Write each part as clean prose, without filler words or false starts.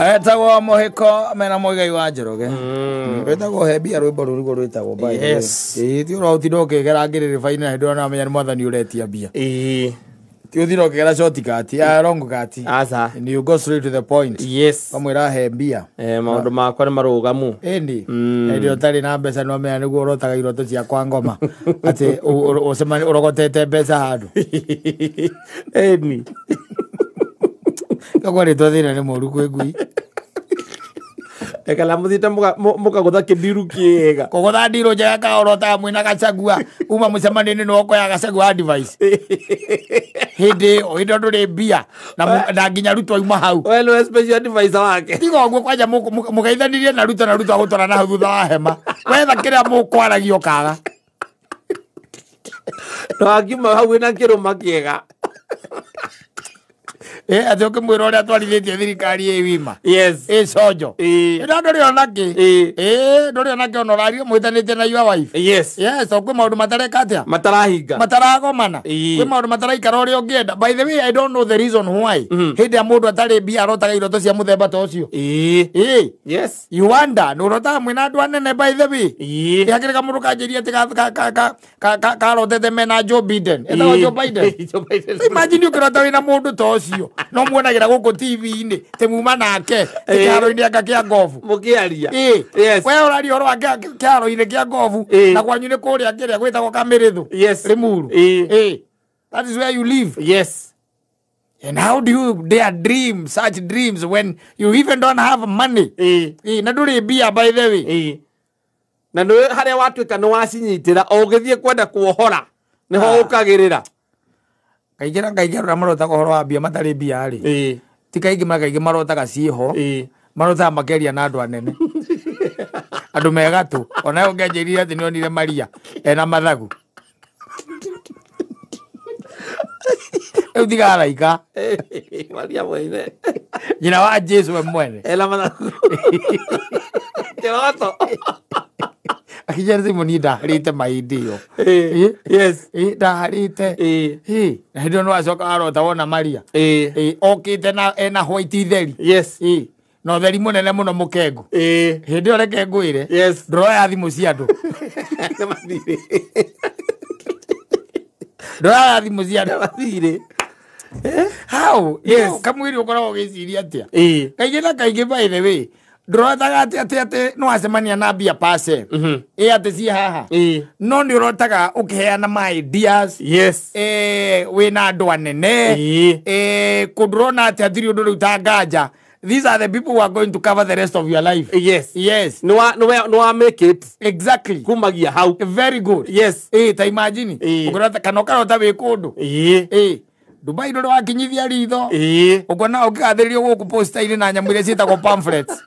Etagwo mohiko mena moigai wa Njoroge. Etagwo hebia rwimbo rurigo rwitagwo by. Yes. Ti urotiro kigerangirire faina hendo na menya mwathani uretia bia. Ti uthiro kigera shortcut ya long cut. Asa. And you go straight to the point. Yes. Kamwira hebia. Maundu makwa ni marugamu. Endi. Ndio tari na mbeca no menya niguo urotaga iroto cia kwa ngoma. Ati ucemani urogotete mbeca handu. Endi. Kagwa ri tothina ni moru kwegui. Ekala muthite muka gutha kindiru kiega. Kogotha ndiro njega ka orota mwina gacagua uma mucemani-ini no ko ya gacagua device. Hindi oindo nduri mbia na nginya ruto uma hau. Well, no special device wake. Tigo gwe kwanja mugeithanirie na ruto agutwara na hau thutha wa hema. Wetha kiria mukwaragia kaga. No agima hau ina kiruma kiega. Ati ukimwira uria twarithitie thirikari wima. Yes. Sojo. Ndori onaki. Ndori onaki onorario mwithanite na your wife. Yes. Yes, okwe maundu matareka atia. Matarahinga. Mataragomana. Kwe maundu mataraikara uria ungienda. By the way, I don't know the reason why. Hindi ya mundu atari mbia arotaga iroto cia muthemba ta ucio. Yes. You wonder, no rota mwina andu anene by the way. Yakirika mundu kanjiria ati ka rotete mena Joe Biden. Eta Joe Biden. Imagine ukirota wina mundu ta ucio. No muonagira guku TV-ini te muma nake kiaro-ini aka kia gofu mukiaria. Yes. We urari oro aka kiaro-ini kia gofu na kwanyu ni kuria kiria gwitagwo Kamirithu. Yes. Rimuru. That is where you live. Yes. And how do you dare dream such dreams when you even don't have money? Na nduri bia by the way. Na no haria watuika no wacinyitira ogithie kwenda kuohora niho ukagirira. Kaigera marota ko horo wa bia matari bia ri. Ti kaigi marota ga ciho. Marota makeria na andu anene. Andu megatu ona ungenjirira ati nionire Maria ena mathagu. Eudiga araika. Maria mwene. Nyina wa Jesu we mwene. Ela mathagu. Keroto. Akijana simoni ndaharite maidio. Yes. Ndaharite. Na hindo no acoka arota wona Maria. Okite na ena white theri. Yes. No theri munene muno mukengu. Hindo reke ngwire. Yes. Ndoro ya thimu cia andu. Ndoro ya thimu cia andu mathire. How? Yes. Kamwiri ukoragwo giciria atia. Kaingĩ by the way. Ndorotaga ati no acemania na mbia pase. Ati ci haha. No ni urotaga ukiheana my ideas. Yes. Wina andu anene. Kudrona ati athiri undu ruta nganja. These are the people who are going to cover the rest of your life. Yes. Yes. No make it. Exactly. Kumagia how. Very good. Yes. Ta imagine. Ukurota kanota we kundu. Dubai ndo wakinyithia ritho. Ukona ukigathiririo guku poster-ini na nyamu iria ciitagwo pamphlets.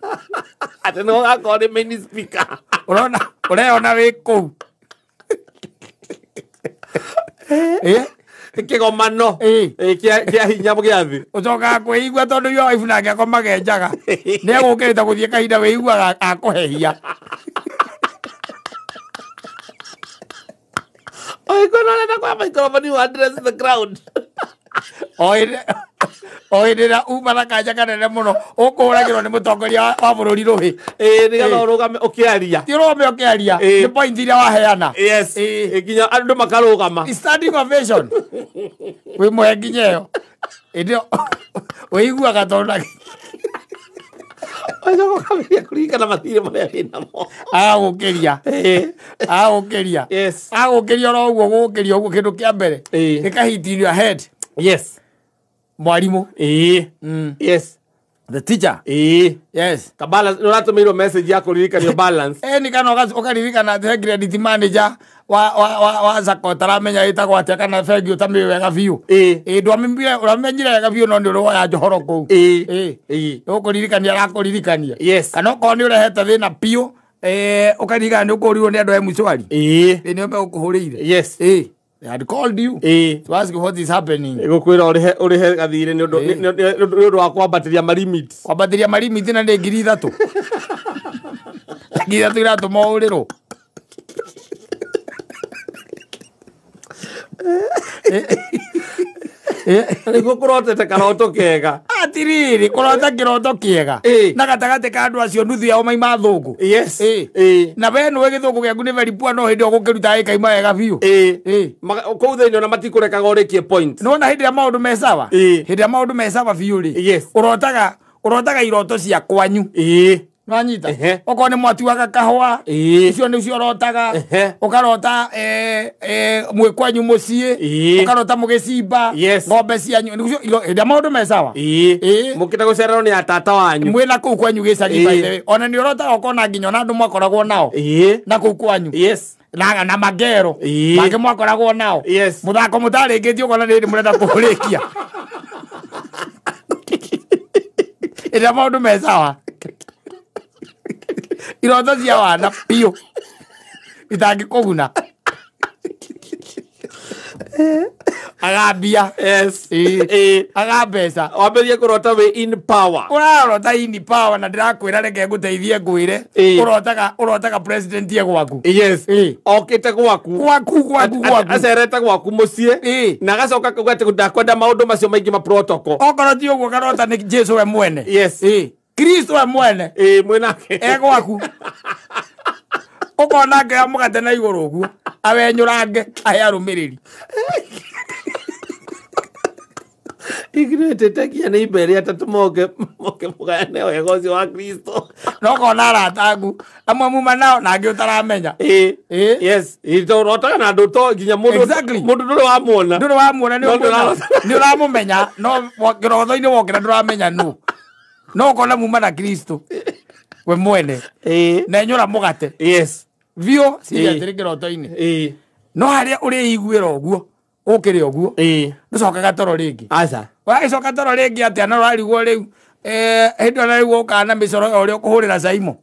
Ati no akore main speaker. Ureona wi kuu. Kigomano. Kia hinya mugiathi. Ucoka kwigua tondu yo wife nake akomage njaga. Ni egukirite guthie kahinda wiguaga akuhehia. Oi kono na kwa microphone you address the crowd. Oirira umara kanja kanene muno ukuragirwo ni mutongoria wa bururi ruhi. Ni gatho urugame ukiaria. Ti urugame ukiaria. Ni point iria waheana. Yes. Nginya andu makarugama. Standing ovation. We mwe nginya yo. Ndio weiguaga tondu Oiga kamia kurika na mathire maria hinamo. Agukiria. Agukiria. Yes. Agukiria ro uguo gukiria uguo kindu kia mbere. Gikahit in your head. Yes. Mwarimu. Yes. The teacher. Yes. Ka balance no ratumirwo message yako ririka ni balance. Ni kana ukaririka na the credit manager wa zako taramenya itagwo atia kana fegi utami wega biu. Ndwamimbire uramenyire wega biu no ndiro ya johoro ku. Ukuririkania arakuririkania. Yes. Kana uko ni urehete thina piu ukaririkana ni ukurirwo ni andu e mucwari. Ni ombe ukuhurire. Yes. They had called you to ask you what is happening. Gukwira urihe gathire ni undu wa kwambatiria marimit. Kwambatiria marimit na ndi ngiri 3. Ngiri 3 iratuma urirwo. Nĩguo kũrotete karoto kega. Atiriri kũrota kĩroto kĩega. Na gatagatĩ ka andũ acio nuthu yao maima thũngũ. Yes. Na we nĩwe gĩthũngũ gĩaku nĩ very poor no hĩndĩ ĩyo gũkĩruta ĩkaima wega biũ. Kũu thĩinĩ ona matikũrekaga ũrĩkie point. Nĩwona hĩndĩ ĩrĩa maũndũ me sawa. Hĩndĩ ĩrĩa maũndũ me sawa biũ rĩ. Ũrotaga iroto cia kwanyu. Nwanyita. Okorwo nĩ mwatuaga kahũa. Icio nĩcio ũrotaga. Ũkarota mwĩ kwanyu mũciĩ. Ũkarota mũgĩcimba. Ng'ombe cianyu. Hĩndĩ ĩrĩa maũndũ me sawa. Mũkĩta gũcererwo nĩ atata wanyu. Mwĩna kũu kwanyu gĩcagi by the way. Ona nĩ ũrotaga ũkona nginya ona andũ mwakoragwo nao. Na kũu kwanyu. Na magero. Mangĩ mwakoragwo nao. Mũthako mũtarĩkĩtie ũkona nĩ mũrenda kũrĩkia. Hĩndĩ ĩrĩa maũndũ me sawa. Iroto cia wana piũ itangĩkũguna. Agambia. Agambeca. Wambĩrĩrie kũrota wĩ in power. Ũrarota in power na ndĩrakwĩra reke ngũteithie ngwĩre. Ũrotaga president ye gwaku. Okĩte gwaku. Acerete gwaku mũciĩ. Na agacoka kuuga atĩ ndakwenda maũndũ macio maingĩ ma protocol. Okorwo ti ũguo karota nĩ Jesu we mwene. Kristo we mwene. Mwĩnake. Gwaku. Ũkona ngaya mũgate na igũrũ ũguo. Awenyũrange ahe arũmĩrĩri. Igirĩtĩtekia nĩ imbere atatũ moke mũgayane wega ũcio wa Kristo. Nokona aratangu. Amwe muma nao na angĩ ũtaramenya. Ũrotaga na andũ to nginya mũndũ ndũrĩ wamuona. Ndũrĩ wamuona nĩ ũramũmenya no kĩrotho-inĩ wokĩra ndũramenya nũ. No ũkona muma na Kristo we mwene. Na enyũra mũgate. Vio ciria atĩrĩ kĩroto-inĩ. No harĩa ũrĩiguĩra ũguo ũkĩrĩ ũguo ndũcokaga toro rĩngĩ. Wagĩcoka toro rĩngĩ atĩa na ũrarigwo rĩu hĩndĩ ĩyo rĩu ũkaga na mĩcoro ũrĩa ũkũhũrĩra caimo.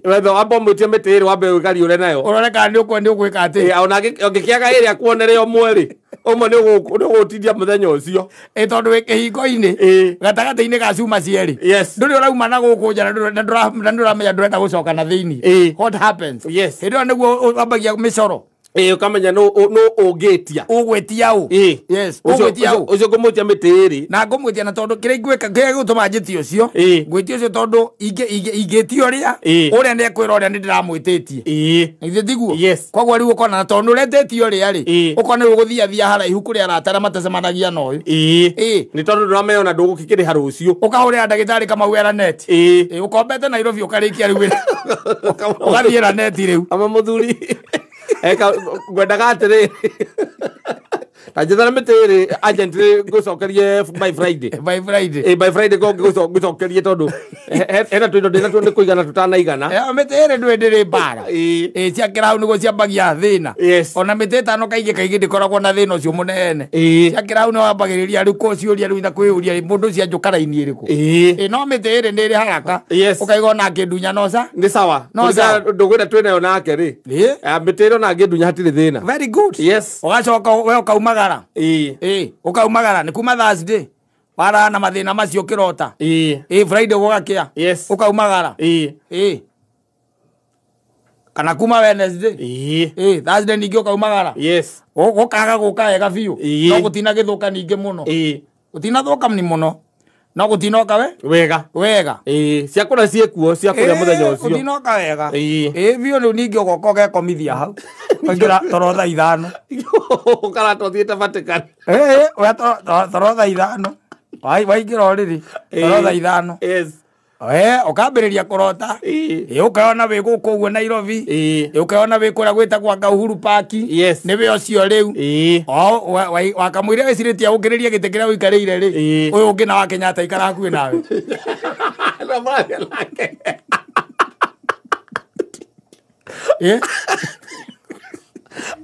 Wethe wamba ũmwĩtie mĩtĩ ĩrĩ wambe wĩkariũre nayo. Ũrore kana nĩ ũgwĩka atĩ. Ona ũngĩkĩaga ĩrĩa kuonere ũmwe rĩ ũmwe nĩ ũgũtindia mũthenya ũcio. Tondũ wĩ kĩhingo-inĩ gatagatĩ-inĩ ga cuma cierĩ. Ndũrĩ ũrauma na gũkũ nja na ndũramenya ndũrenda gũcoka na thĩinĩ. What happens? Hĩndĩ ĩyo nĩguo wambagia mĩcoro. Ukamenya no ũngĩtia. Ũgwĩtia ũ. Ũgwĩtia ũ. Ũcio ngũmwĩtia mĩtĩ ĩrĩ. Na ngũmwĩtia na tondũ kĩrĩa ingĩka kĩrĩa gĩgũtũma njĩtie ũcio. Ngwĩtia ũcio tondũ ingĩtio ũrĩa nĩekwĩra ũrĩa nĩndĩramwĩtĩtie. Ithe tiguo. Koguo rĩu ũkona na tondũ ũretĩtio ũrĩa rĩ ũkona ũgũthiathia haraihu kũrĩa aratara matacemanagia na ũyũ. Nĩ tondũ ndũramenya ona ndũgũkĩkĩrĩha rũciũ. Ũkahũrĩra ndagĩtarĩ Kamau net. Ũkombete Nairobi ũkarĩkia rĩu ũgathiĩra neti rĩu. Ama mũthuri ngwendaga atĩrĩ tajethana mĩtĩ ĩrĩ agent ngũcokerie by Friday. By Friday ngũcokerie tondũ hena tũindo ndĩnatuo nĩ kũigana tũtanaigana. Mĩtĩ ĩrĩ ndwĩ mbara. Ciakĩra hau nĩguo ciambagia thĩna. Ona mĩtĩ ĩtano kaingĩ ndĩkoragwo na thĩna ũcio mũnene. Ciakĩra hau nĩ wambagĩrĩria rĩu kũciũria rĩu na kwĩyũria mũndũ ũcio anjũka raini ĩrĩkũ. No mĩtĩ ĩrĩ nĩ ĩrĩ haraka. Ũkaiga ona ngĩndunya noca. Nĩ sawa. Ndũgwĩra twĩnayo nake rĩ. Mĩtĩ ĩrĩ ona ngĩndunya hatirĩ thĩna. Very good. Ũgacoka we ũkaumagara. Ũkaumagara nĩ kuma Thursday. Wara na mathĩna macio kĩrota. Friday gũgakĩa. Ũkaumagara. Kana kuma Wednesday. Thursday ningĩ ũkaumagara. Ũkaga gũka wega biũ. No gũtina gĩthũka ningĩ mũno. Gũtinathũka ni mũno. No gũtinoka wega. Ciakũra ciĩkuo ciakũrĩa mũthenya ũcio. Gũtinoka wega. Biũ rĩu ningĩ ũgoka ũgekomithia hau. Waingĩra toro thaa 5. Ũkarata ũthiĩte Vatican. Toro thaa 5. Waingĩra ũrĩrĩ toro thaa 5. Ũkambĩrĩria kũrota. Ũkayona wĩ gũkũ ũguo Nairobi. Ũkayona wĩ kũrĩa gwĩtagwo Uhuru Park. Nĩwe ũcio rĩu. Wakamũira wĩcirĩtie gũkĩrĩria gĩtĩ kĩrĩa ũikarĩire rĩ. Ũyũ ũngĩ na wa Kenyatta ikara hakuhĩ nawe.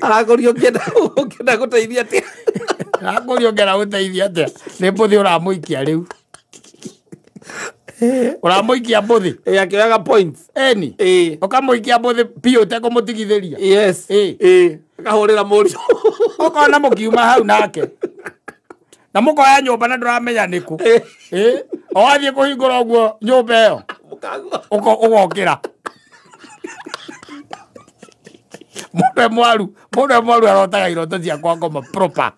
Arakũria ũkĩenda gũteithia atĩa. Arakũria ũkĩenda gũteithia atĩa. Nĩ mbũthĩ ũramũikia rĩu. Ũramũikia mbũthĩ. Akĩoyaga points. Ũkamũikia mbũthĩ piũ ũtekũmũtigithĩria. Akahũrĩra mũriũ. Ũkona mũkiuma hau nake. Na mũkoya nyũmba na ndũramenya nĩkũ. Wathiĩ kũhingũra ũguo nyũmba ĩyo. Ũgokĩra. Mũndũ mwaru arotaga iroto cia kwa ngoma proper.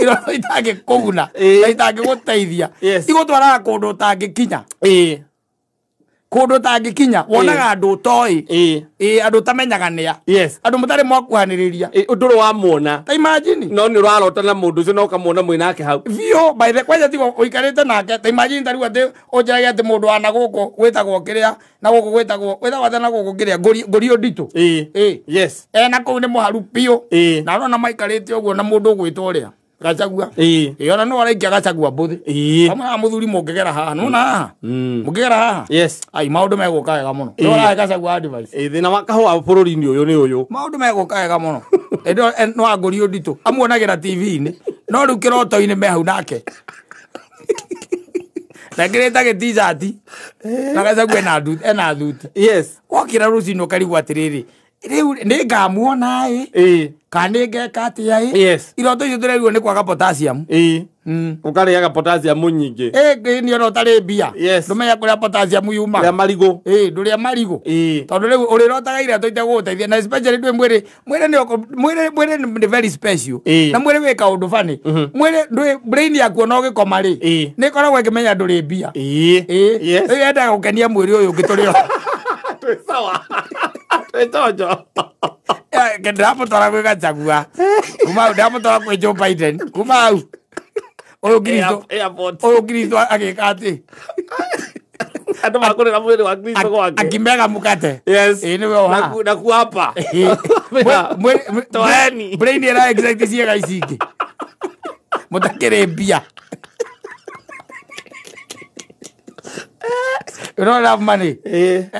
Iroto itage kuguna. Itage guteithia. Igutwara kundu tangikinya. Kundu tangikinya wonaga andu toi. Andu tamenyaga nia. Andu mutari mwakuhaniriria. Nduru wa muona. Ta imagine. No ni rarota na mundu ucio no kamuona mwinake hau. Vio by the way tigo uikarite nake. Ta imagine tari ati ojage ati mundu ana guko gwetagwo kiria na guko gwetagwo na guko kiria ngori ondito. Yes. Na kuu ni muharu pio. Na rona maikarite uguo na mundu gwitoria. Gachagua. Ona no araikia gachagua mbuthi. Kama muthuri mungegera haha. Nona haha. Mungegera haha. Yes. Ai maundu megukaega muno. No ara gachagua advice. Thina wakahwa bururi-ini uyu ni uyu. Maundu megukaega muno. Endo no agori ondito. Amuonagira TV-ini. No riu kiroto-ini me hau nake. Nagireta gitizati. Na gachagua ena thuti. Yes. Wakira rucino karigwa atiriri. Riu ningamuona kaningeka atia yes iroto icio turerwo ni kwaga potassium ukariaga potassium nyingi ni orotari bia ndumenya kuria potassium yuma ya marigo nduria marigo tondu riu urirotaga ira toite guteithia na especially ndwe mwire ni very special na mwire wika undu fani mwire ndwe brain yaku no gikoma ri ni koragwo ikimenya nduri bia yes yenda gukenia mwiri uyu ngiturio sawa Etojo. Kendapo tora kwe Gachagua. Kuma ndapo tora kwe Joe Biden. Kuma au. Oyo Kristo agekate. Ando makore na mwele wa Kristo kwake. Akimega mukate. Yes. Ni wewe na kuapa. Toani. Brain era exactly siega isiki. Mutakere bia. You don't have money. The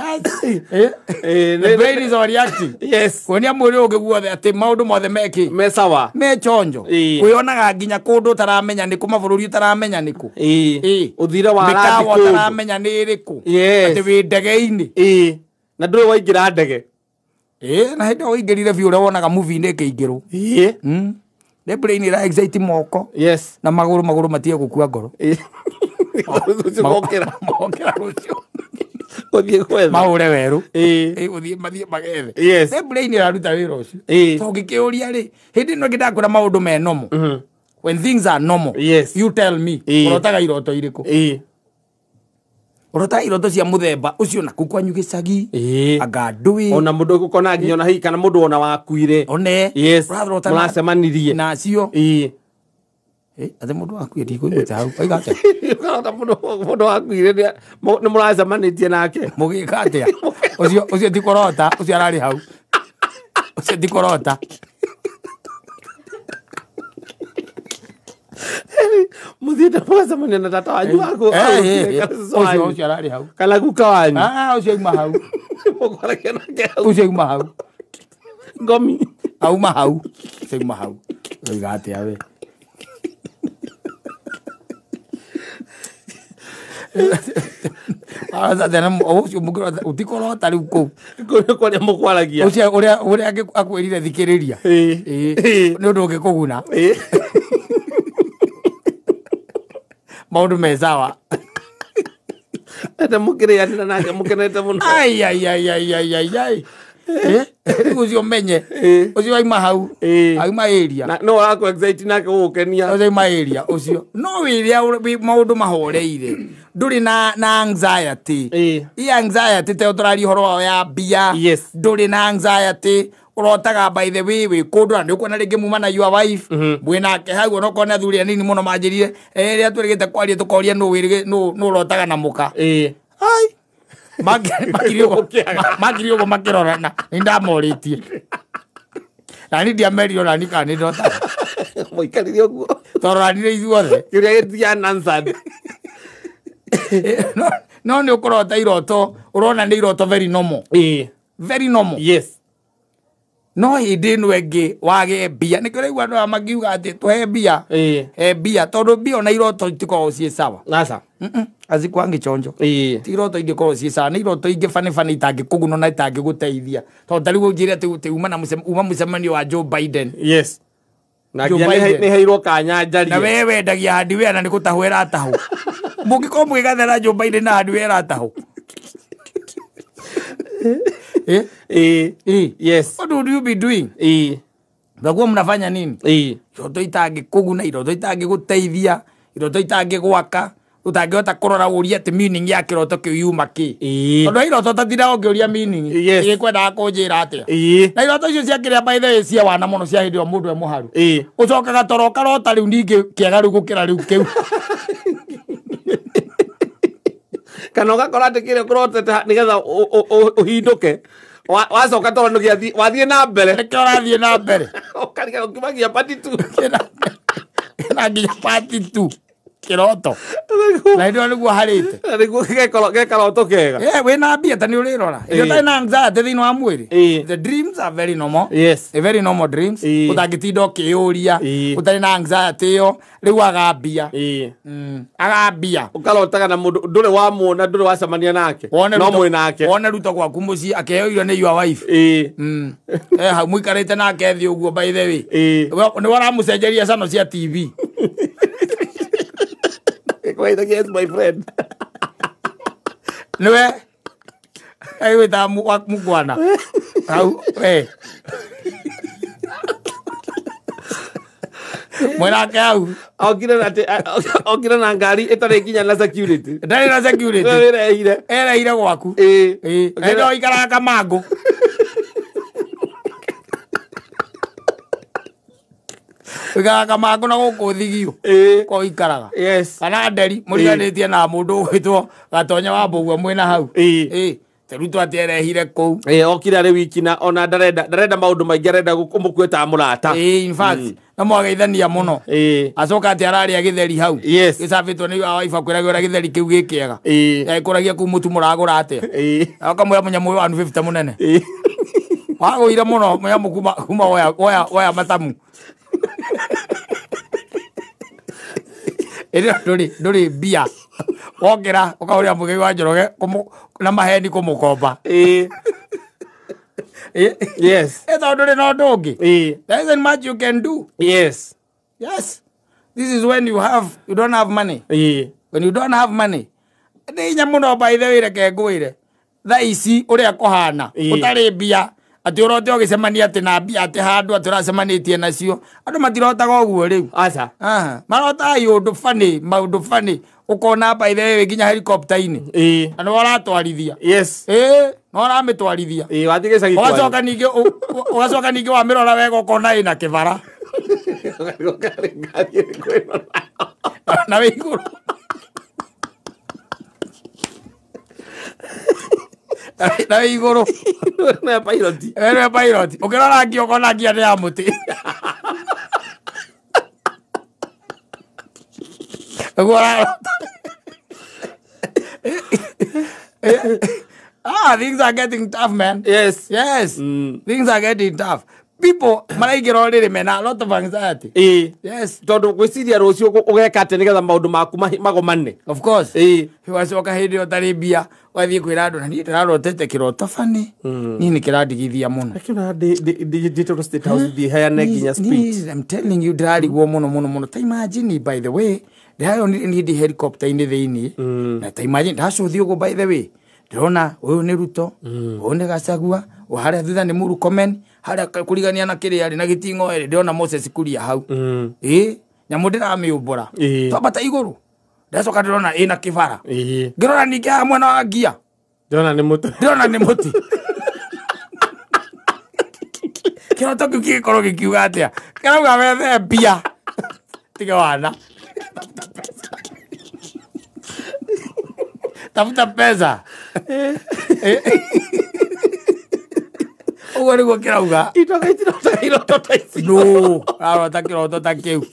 brain is overreacting. Yes. Konia mwiri ukiguothe ati maundu mothe meki. Mesawa. Me chonjo. Uyonaga nginya kundu taramenya niku mabuluri taramenya niku. Uthira wa radi kundu. Taramenya ni iriku. Yes. Ati wi ndege-ini. Na nduri waingira ndege. Na hindi waingirire biu uria wonaga movie ni kiingiru. The brain ira excite moko. Yes. Na maguru matie gukua ngoro. Mokera rucio uthie kwetha maure weru uthie mathie magethe yes the brain iraruta wira ucio to ngikiuria ri hindi no ngidakura maundu me nomo when things are normal yes you tell me urotaga iroto iriku urota iroto cia muthemba ucio na kukwanyu gicagi anga ndui ona mundu gukona nginya ona hi kana mundu ona wakuire one yes muracemanirie na cio ate mundu wakuire ndikuigute hau aigate kana mundu wakuire ni muracemanitie nake mugika atia ucio tikorota ucio arari hau ucio tikorota muthita muracemania na tata wanyu wako ucio arari hau kana guka wanyu ucio ima hau mukwaragia nake ucio ima hau ngomi auma hau ucio ima hau aigate awe Then ucio mugiro utikorota riu ku kwa ria mukwaragia ucio uria akwirire thikiriria ni undu ngikuguna maundu mesawa ata mukirianira nake mukenete muno ai ucio menye ucio aima hau aima area no wako excite nake ugukenia ucio aima area ucio no wiria maundu mahoreire nduri na anxiety anxiety te uturari horo ya bia nduri na anxiety urotaga by the way we kundu na ukona ringi muma na your wife mwinake hau no kona thuri anini muno manjirire ria turigite kwaria tukoria no wirige no urotaga na muka ai magirio makirorana ndamoritie na ni ndiamerio na nikani ndota moikaririo guo toranire ithuothe kiria gitia nansad no ni ukorota iroto urona ni iroto very normal very normal yes no hindi no engi wage bia ni kire igwa magiuga ati tuhe bia bia tondu bia na iroto itiko cie sawa nasa azikwangi chonjo iroto ingiko cie sawa ni iroto ingi fani itangi kuguno na itangi guteithia tondu tari ujire ati uma na musemanio wa Joe Biden yes na nginya ni heirwo kanya njari na wewe ndagia hardware na nikutahwera tahu mungiko mwigathera Joe Biden na hardware tahu yes what would you be doing Ndaguo mnafanya nini? Iroto itangi kuguna, iroto itangi guteithia, iroto itangi gwaka, utangihota kurora uria ati meaning ya kiroto kiu yuma ki. Tondu iroto tatira ongiuria meaning. Ikwenda kunjira atia. Na iroto icio cia kiria by the way cia wana muno cia hindi o mundu e muharu. Ucokaga toro karota riu ningi kiega riu gukira riu kiu. Kana ugakora ati kiria kurotete nigetha uhinduke. Wacoka toro ngiathi wathie na mbere. Niki urathie na mbere. Ukariga ukimagia part 2. Kina nginya part 2. Kiroto. Na ndio niguo harite. Niguo gekaroto kega. Wina mbia ta ni urirora. Iyo ta na anxiety thini wa mwiri. The dreams are very normal. Yes. A very normal dreams. Utangitinda ukiuria. Utari na anxiety yo. Riu agambia. Agambia. Ukarotaga na mundu ndure wa muona ndure wacamania nake. No mwi nake. Wona ruto gwaku muci akeheo irio ni your wife. Ha muikarite nake thi uguo by the way. Ni wara mucenjeria cano cia TV. Wait against my friend. Niwe ai wita mugwana. Au Mwena kau. Okira na ngari etare nginya na security. Ndari na security. Era ira gwaku. Endo ikara kamango. Ikara kamango na guku thigio. Ko ikaraga. Yes. Kana nderi muriganitie na mundu gwitwo Gatonya wa Mbugua mwena hau. Teruto aterehire kou. Okira ri wiki na ona ndarenda maundu maingi arenda kumukweta murata. In fact na mwageithania muno. Acoka ati araria githeri hau. Gicabitwo ni wa wife kwiragira githeri kiu gikiega. Kuragia ku mutu muragura atia. Akamwira munyamu wa 150 munene. Waguire muno munyamu kuma oya matamu. Nduri bia. Wokira ukauria muge wa Njoroge na maheni kumukomba. Yes. Eto nduri no ndungi. There isn't much you can do. Yes. This is when you don't have money. When you don't have money. Ndi nya muno by the way reke ngwire. Tha ici uria kuhana. Utari bia. Ati urote ogicemania ati na mbia ati handu ati uracemanitie nacio andu matirotaga uguo riu aca marota yundu fani maundu fani ukona by the way nginya helicopter-ini andu waratwarithia no ramitwarithia watige sagi ugacoka ningi wa mirora wega ukona ina kibara na wiguru na iguru na pilot ukirora ngio kona ngia ni ya muti things are getting tough, man. Yes. Things are getting tough. People maraigira already mena a lot of anxiety. Yes. Tondu gwiciria rucio ugeka ate nigetha maundu maku magomane. Of course. Wacoka hindi utari mbia wathie kwira andu na ni ndirarotete kiroto fani ni ni kiradigithia muno. Akina digital state house the higher nginya speech. I'm telling you ndirarigwo muno. Ta imagine by the way ndirayo ni the helicopter ini thiini na ta imagine ndacuthio go by the way ndirona uyu ni Ruto uyu ni Gachagua haria thutha ni Murkomen haria kurigania na kiria ari na gitingo eri ndirona Moses Kuria hau nyamu ndiramiumbura twambata iguru ndacoka ndirona ina kibara ngirora ningi ha mwena wa ngia ndirona ni muti kiroto kiu gikiuga atia kirauga wethe mbia tiga wana tafuta pesa ugo niguo kirauga no arota kiroto ta kiu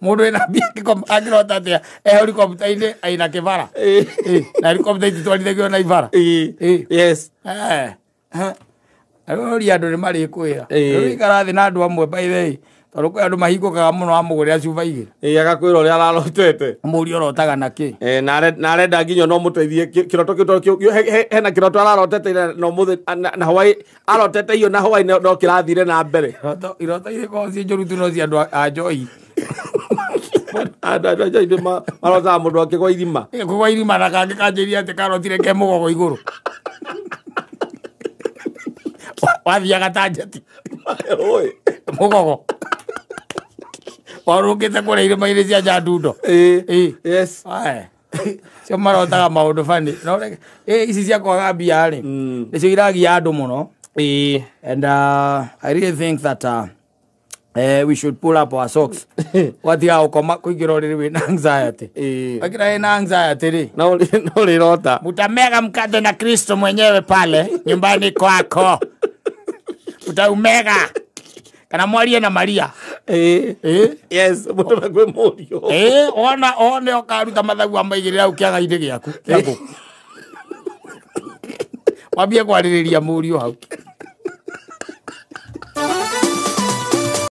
mundu ina mbia akirota atia helicopter-ini aina kibara na helicopter ititwarithagio na ibara yes arori andu ni mari kwira ikarathi na andu amwe by the way tondu kwi andu mahingũkaga muno amugure acuba igĩrĩ agakwĩra ũrĩa ararotete mũri ũrotaga na kĩ na arenda nginya no mũteithie kĩroto kĩu hena kĩroto ararotete no mũthĩ na Hawaii arotete iyo na Hawaii no kĩrathire na mbere iroto irĩkoragwo ciĩ njũru tu no cia andũ a njoi andũ a njoi marotaga mũndũ akĩgwa irima kũgwa irima na kangĩ kanjĩria atĩ karotire ke mũgogo igũrũ wathiaga ta njeti Oi. Mugogo. Warungite kule ile maile cia njandundo. Yes. Ai. Cio marotaga maundu fani. No ici cia kwaga mbia ri. Nicio iragia andu muno. And I really think that we should pull up our socks. What the outcome kuigira uri with anxiety. Akira ina anxiety ri. No lirota. Mutamega mkate na Kristo mwenyewe pale nyumbani kwako. Utaumega. Kana mwarie na Maria. Yes, mutamega kwe morio. Ona okaruta mathagu amaigirira ukiaga inde giaku. Wambie kwaririria murio hau.